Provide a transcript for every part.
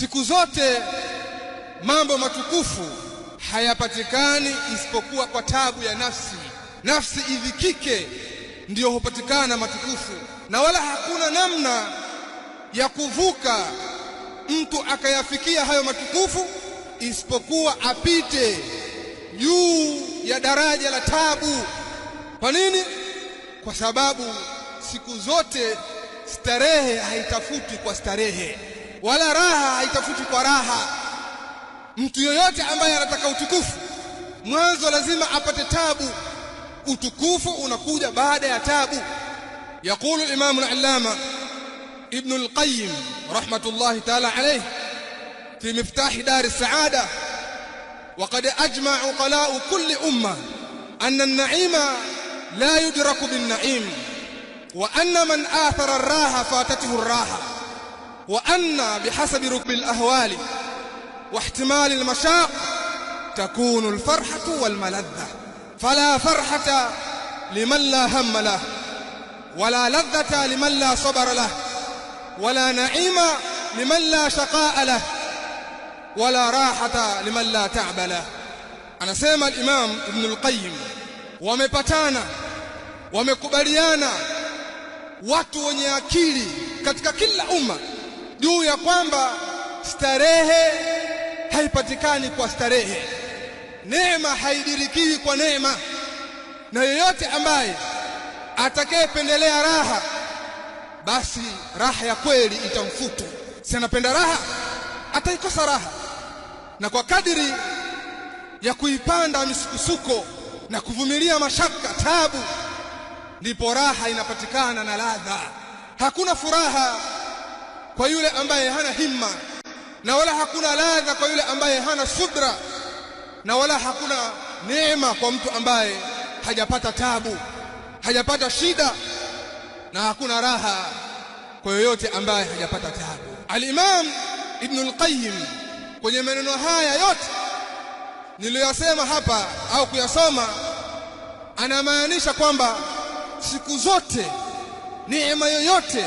Siku zote mambo matukufu hayapatikani isipokuwa kwa tabu ya nafsi. Nafsi idhikike ndiyo hupatikana matukufu, na wala hakuna namna ya kuvuka mtu akayafikia hayo matukufu isipokuwa apite juu ya daraja la tabu. Kwa nini? Kwa sababu siku zote starehe haitafuti kwa starehe, wala raha haitafuti kwa raha. Mtu yoyote ambaye anataka utukufu, mwanzo lazima apate tabu. Utukufu unakuja baada ya tabu. Yaqulu al-Imam al-Allama Ibn al-Qayyim rahmatullahi ta'ala alayhi fi Miftah Dar as-Sa'ada: وقد أجمع عقلاء كل أمة أن النعيم لا يدرك بالنعيم، وأن من آثر الراحة فاتته الراحة، وأن بحسب ركب الأهوال واحتمال المشاق تكون الفرحة والملذة، فلا فرحة لمن لا هم له، ولا لذة لمن لا صبر له، ولا نعيم لمن لا شقاء له، ولا راحة لمن لا تعب له. Anasema al-Imam Ibn al-Qayyim, wamepatana, wamekubaliana watu wenye akili katika kila umma juu ya kwamba starehe haipatikani kwa starehe, neema haidirikiwi kwa neema, na yeyote ambaye atakayependelea raha, basi raha ya kweli itamfutu. Si anapenda raha, ataikosa raha. Na kwa kadiri ya kuipanda misukosuko na kuvumilia mashaka, tabu, ndipo raha inapatikana na ladha. Hakuna furaha kwa yule ambaye hana himma, na wala hakuna ladha kwa yule ambaye hana subra, na wala hakuna neema kwa mtu ambaye hajapata tabu, hajapata shida, na hakuna raha kwa yoyote ambaye hajapata tabu. Al-Imam Ibn al-Qayyim kwenye maneno haya yote niliyosema hapa au kuyasoma, anamaanisha kwamba siku zote neema yoyote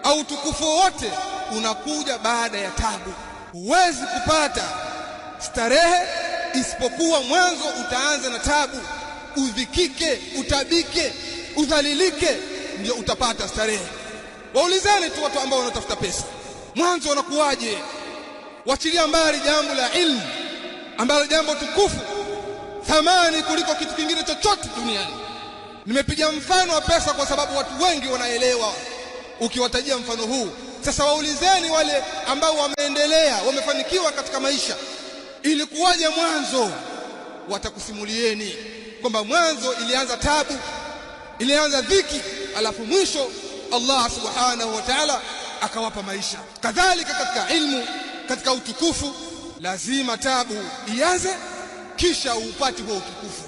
au tukufu wote unakuja baada ya tabu. Huwezi kupata starehe isipokuwa mwanzo utaanza na tabu. Udhikike, utabike, udhalilike, ndio utapata starehe. Waulizeni tu watu ambao wanatafuta pesa, mwanzo unakuwaje? Wachilia mbali jambo la ilmu ambalo jambo tukufu, thamani kuliko kitu kingine chochote duniani. Nimepiga mfano wa pesa kwa sababu watu wengi wanaelewa ukiwatajia mfano huu. Sasa waulizeni wale ambao wameendelea, wamefanikiwa katika maisha, ilikuwaje mwanzo? Watakusimulieni kwamba mwanzo ilianza tabu, ilianza dhiki, alafu mwisho Allah subhanahu wa ta'ala akawapa maisha. Kadhalika katika ilmu, katika utukufu, lazima tabu ianze kisha upate huo utukufu.